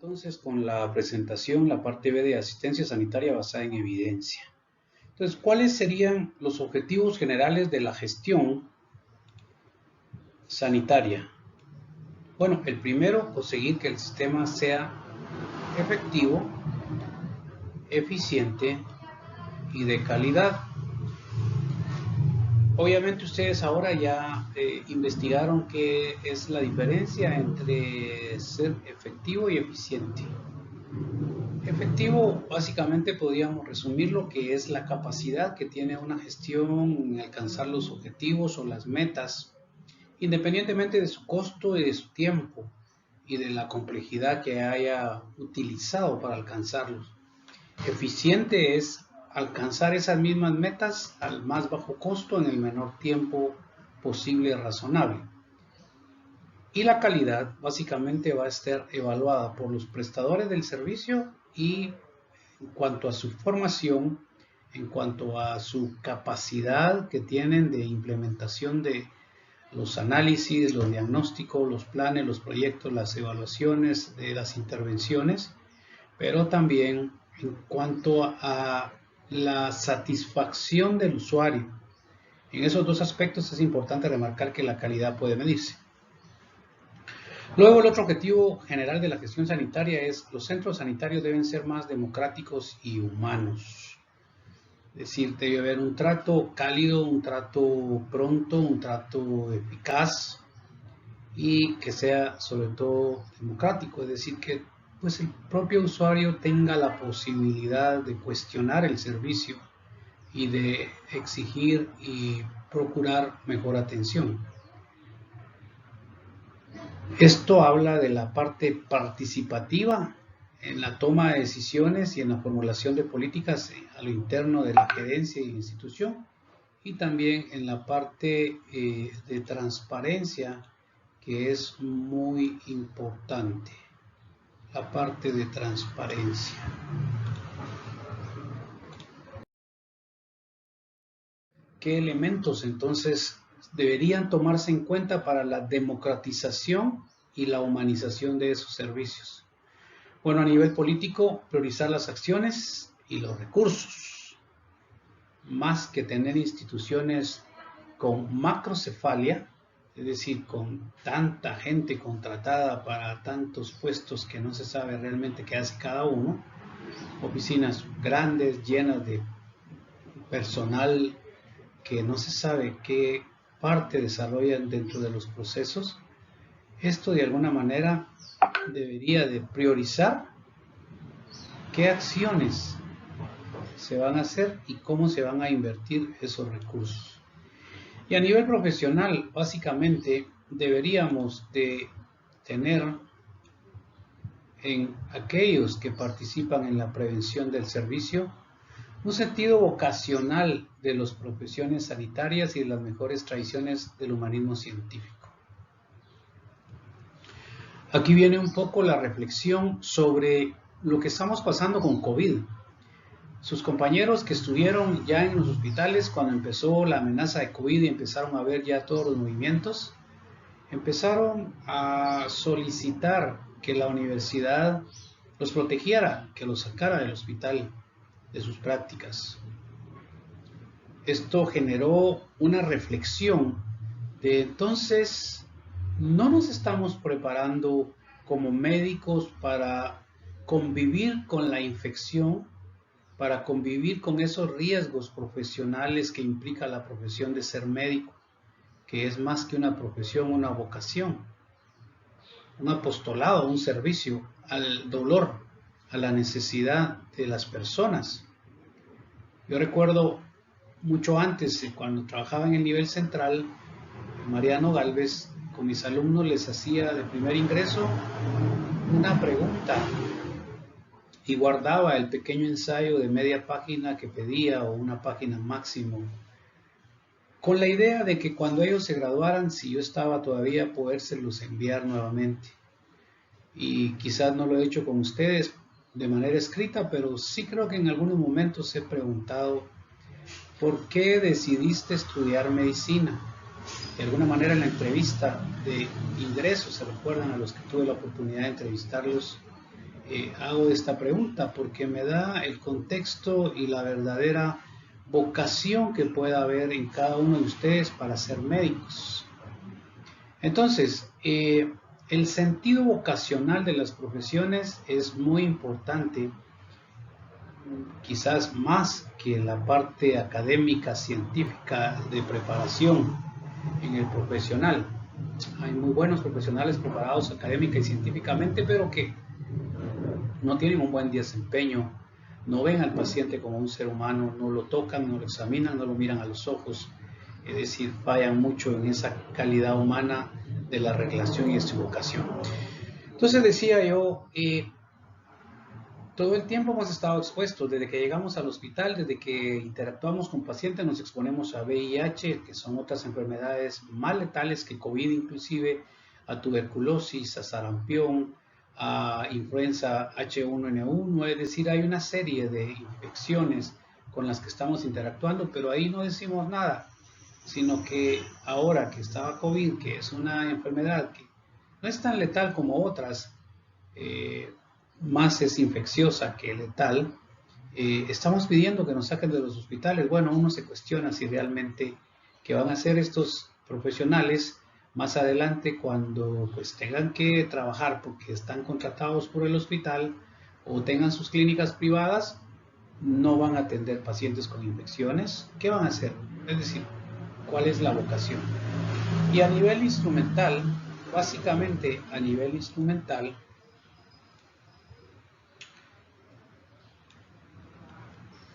Entonces, con la presentación, la parte B de asistencia sanitaria basada en evidencia. Entonces, ¿cuáles serían los objetivos generales de la gestión sanitaria? Bueno, el primero, conseguir que el sistema sea efectivo, eficiente y de calidad. Obviamente ustedes ahora ya investigaron qué es la diferencia entre ser efectivo y eficiente. Efectivo, básicamente podríamos resumir lo que es la capacidad que tiene una gestión en alcanzar los objetivos o las metas, independientemente de su costo y de su tiempo y de la complejidad que haya utilizado para alcanzarlos. Eficiente es alcanzar esas mismas metas al más bajo costo en el menor tiempo posible y razonable. Y la calidad básicamente va a estar evaluada por los prestadores del servicio y en cuanto a su formación, en cuanto a su capacidad que tienen de implementación de los análisis, los diagnósticos, los planes, los proyectos, las evaluaciones de las intervenciones, pero también en cuanto a la satisfacción del usuario. En esos dos aspectos es importante remarcar que la calidad puede medirse. Luego, el otro objetivo general de la gestión sanitaria es los centros sanitarios deben ser más democráticos y humanos. Es decir, debe haber un trato cálido, un trato pronto, un trato eficaz y que sea sobre todo democrático, es decir, que pues el propio usuario tenga la posibilidad de cuestionar el servicio y de exigir y procurar mejor atención. Esto habla de la parte participativa en la toma de decisiones y en la formulación de políticas a lo interno de la gerencia y la institución, y también en la parte de transparencia, que es muy importante, la parte de transparencia. ¿Qué elementos entonces deberían tomarse en cuenta para la democratización y la humanización de esos servicios? Bueno, a nivel político, priorizar las acciones y los recursos, más que tener instituciones con macrocefalia, es decir, con tanta gente contratada para tantos puestos que no se sabe realmente qué hace cada uno, oficinas grandes, llenas de personal que no se sabe qué parte desarrollan dentro de los procesos. Esto de alguna manera debería de priorizar qué acciones se van a hacer y cómo se van a invertir esos recursos. Y a nivel profesional, básicamente deberíamos de tener en aquellos que participan en la prevención del servicio un sentido vocacional de las profesiones sanitarias y de las mejores tradiciones del humanismo científico. Aquí viene un poco la reflexión sobre lo que estamos pasando con COVID. Sus compañeros que estuvieron ya en los hospitales cuando empezó la amenaza de COVID y empezaron a ver ya todos los movimientos, empezaron a solicitar que la universidad los protegiera, que los sacara del hospital de sus prácticas. Esto generó una reflexión de entonces no nos estamos preparando como médicos para convivir con la infección, para convivir con esos riesgos profesionales que implica la profesión de ser médico, que es más que una profesión, una vocación, un apostolado, un servicio al dolor, a la necesidad de las personas. Yo recuerdo mucho antes, cuando trabajaba en el nivel central, Mariano Galvez, con mis alumnos les hacía de primer ingreso una pregunta y guardaba el pequeño ensayo de media página que pedía o una página máximo, con la idea de que cuando ellos se graduaran, si yo estaba todavía, podérselos enviar nuevamente. Y quizás no lo he hecho con ustedes de manera escrita, pero sí creo que en algunos momentos he preguntado, ¿por qué decidiste estudiar medicina? De alguna manera en la entrevista de ingreso, se recuerdan a los que tuve la oportunidad de entrevistarlos, hago esta pregunta porque me da el contexto y la verdadera vocación que pueda haber en cada uno de ustedes para ser médicos. Entonces, el sentido vocacional de las profesiones es muy importante, quizás más que la parte académica, científica de preparación en el profesional. Hay muy buenos profesionales preparados académica y científicamente, pero que no tienen un buen desempeño, no ven al paciente como un ser humano, no lo tocan, no lo examinan, no lo miran a los ojos, es decir, fallan mucho en esa calidad humana de la relación y su vocación. Entonces decía yo, todo el tiempo hemos estado expuestos, desde que llegamos al hospital, desde que interactuamos con pacientes, nos exponemos a VIH, que son otras enfermedades más letales que COVID inclusive, a tuberculosis, a sarampión, a influenza H1N1, es decir, hay una serie de infecciones con las que estamos interactuando, pero ahí no decimos nada, sino que ahora que estaba COVID, que es una enfermedad que no es tan letal como otras, más es infecciosa que letal, estamos pidiendo que nos saquen de los hospitales. Bueno, uno se cuestiona si realmente qué van a hacer estos profesionales más adelante cuando pues tengan que trabajar porque están contratados por el hospital o tengan sus clínicas privadas, no van a atender pacientes con infecciones. ¿Qué van a hacer? Es decir, ¿cuál es la vocación? Y a nivel instrumental, básicamente a nivel instrumental,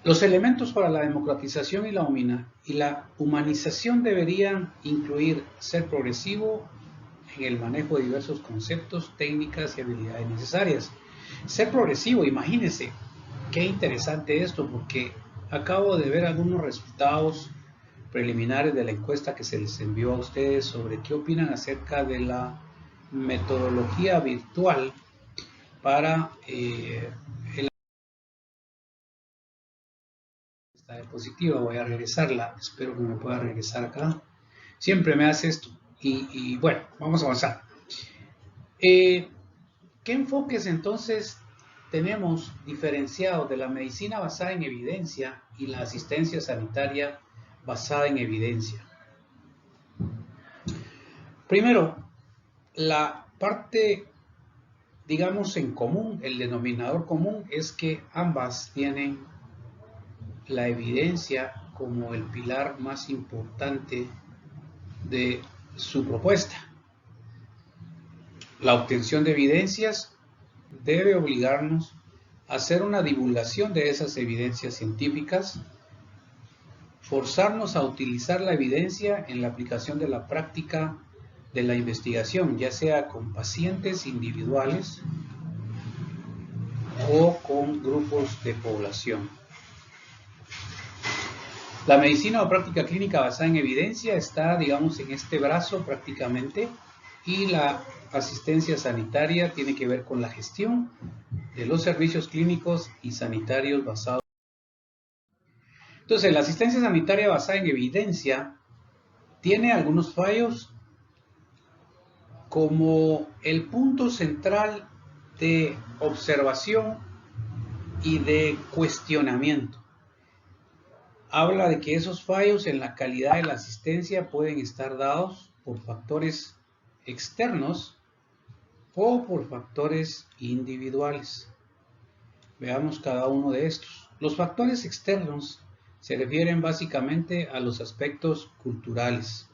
los elementos para la democratización y la humanización deberían incluir ser progresivo en el manejo de diversos conceptos, técnicas y habilidades necesarias. Ser progresivo, imagínense, qué interesante esto, porque acabo de ver algunos resultados preliminares de la encuesta que se les envió a ustedes sobre qué opinan acerca de la metodología virtual para esta diapositiva. Voy a regresarla, espero que me pueda regresar acá. Siempre me hace esto. Y bueno, vamos a avanzar. ¿Qué enfoques entonces tenemos diferenciados de la medicina basada en evidencia y la asistencia sanitaria basada en evidencia? Primero, la parte, digamos, en común, el denominador común es que ambas tienen la evidencia como el pilar más importante de su propuesta. La obtención de evidencias debe obligarnos a hacer una divulgación de esas evidencias científicas, forzarnos a utilizar la evidencia en la aplicación de la práctica de la investigación, ya sea con pacientes individuales o con grupos de población. La medicina o práctica clínica basada en evidencia está, digamos, en este brazo prácticamente, y la asistencia sanitaria tiene que ver con la gestión de los servicios clínicos y sanitarios basados. Entonces, la asistencia sanitaria basada en evidencia tiene algunos fallos como el punto central de observación y de cuestionamiento. Habla de que esos fallos en la calidad de la asistencia pueden estar dados por factores externos o por factores individuales. Veamos cada uno de estos. Los factores externos se refieren básicamente a los aspectos culturales.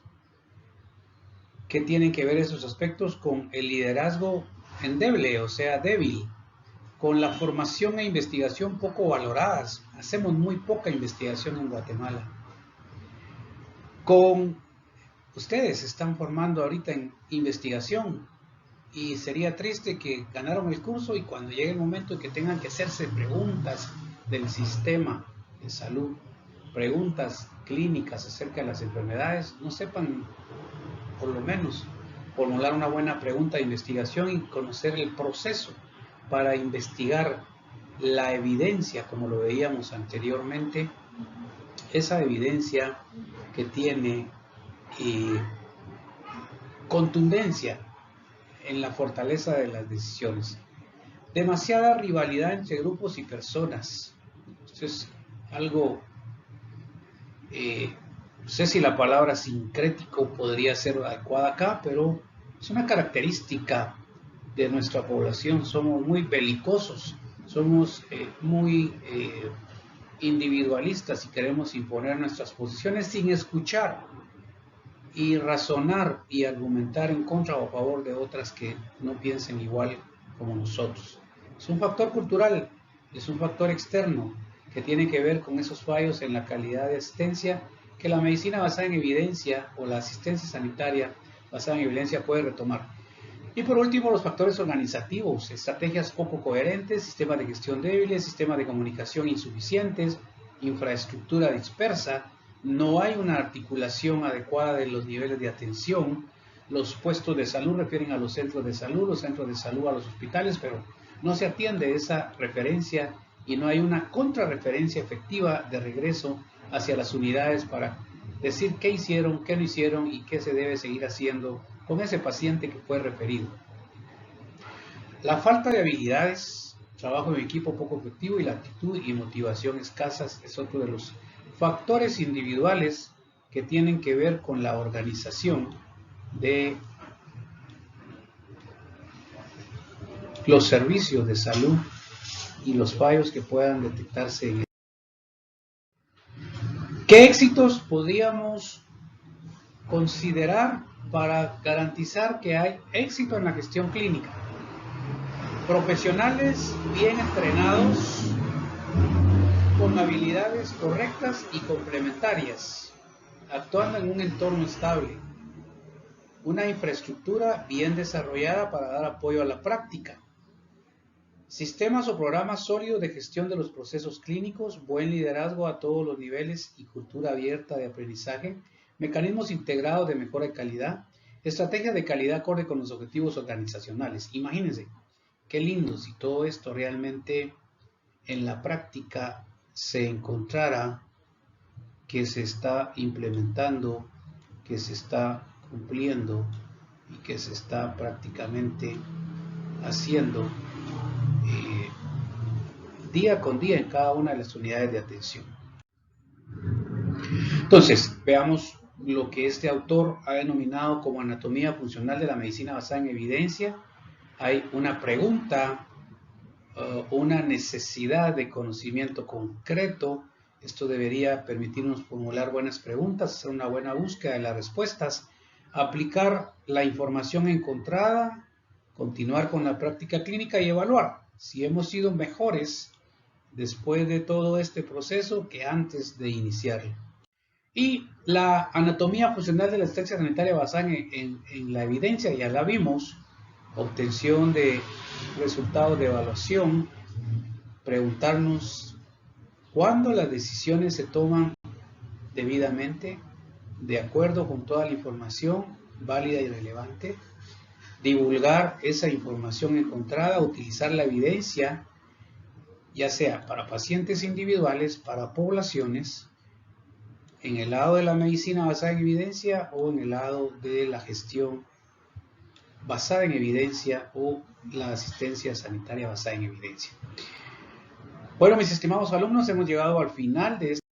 ¿Qué tienen que ver esos aspectos? Con el liderazgo endeble, o sea, débil, con la formación e investigación poco valoradas. Hacemos muy poca investigación en Guatemala. Ustedes están formando ahorita en investigación y sería triste que ganaron el curso y cuando llegue el momento en que tengan que hacerse preguntas del sistema de salud, preguntas clínicas acerca de las enfermedades, no sepan por lo menos formular una buena pregunta de investigación y conocer el proceso para investigar la evidencia, como lo veíamos anteriormente, esa evidencia que tiene contundencia en la fortaleza de las decisiones. Demasiada rivalidad entre grupos y personas. Esto es algo, no sé si la palabra sincrético podría ser adecuada acá, pero es una característica de nuestra población. Somos muy belicosos, somos muy individualistas y queremos imponer nuestras posiciones sin escuchar y razonar y argumentar en contra o a favor de otras que no piensen igual como nosotros. Es un factor cultural, es un factor externo que tiene que ver con esos fallos en la calidad de asistencia que la medicina basada en evidencia o la asistencia sanitaria basada en evidencia puede retomar. Y por último, los factores organizativos, estrategias poco coherentes, sistemas de gestión débiles, sistemas de comunicación insuficientes, infraestructura dispersa, no hay una articulación adecuada de los niveles de atención. Los puestos de salud refieren a los centros de salud, los centros de salud a los hospitales, pero no se atiende esa referencia y no hay una contrarreferencia efectiva de regreso hacia las unidades para decir qué hicieron, qué no hicieron y qué se debe seguir haciendo con ese paciente que fue referido. La falta de habilidades, trabajo en equipo poco efectivo y la actitud y motivación escasas es otro de los factores individuales que tienen que ver con la organización de los servicios de salud y los fallos que puedan detectarse en él. ¿Qué éxitos podríamos considerar para garantizar que hay éxito en la gestión clínica? Profesionales bien entrenados, con habilidades correctas y complementarias, actuando en un entorno estable, una infraestructura bien desarrollada para dar apoyo a la práctica, sistemas o programas sólidos de gestión de los procesos clínicos, buen liderazgo a todos los niveles y cultura abierta de aprendizaje, mecanismos integrados de mejora de calidad, estrategias de calidad acorde con los objetivos organizacionales. Imagínense, qué lindo si todo esto realmente en la práctica se encontrara que se está implementando, que se está cumpliendo y que se está prácticamente haciendo día con día en cada una de las unidades de atención. Entonces, veamos lo que este autor ha denominado como anatomía funcional de la medicina basada en evidencia. Hay una pregunta, una necesidad de conocimiento concreto. Esto debería permitirnos formular buenas preguntas, hacer una buena búsqueda de las respuestas, aplicar la información encontrada, continuar con la práctica clínica y evaluar si hemos sido mejores después de todo este proceso que antes de iniciarlo. Y la anatomía funcional de la asistencia sanitaria basada en la evidencia, ya la vimos, obtención de resultados de evaluación, preguntarnos cuándo las decisiones se toman debidamente, de acuerdo con toda la información válida y relevante, divulgar esa información encontrada, utilizar la evidencia, ya sea para pacientes individuales, para poblaciones, en el lado de la medicina basada en evidencia o en el lado de la gestión basada en evidencia o la asistencia sanitaria basada en evidencia. Bueno, mis estimados alumnos, hemos llegado al final de este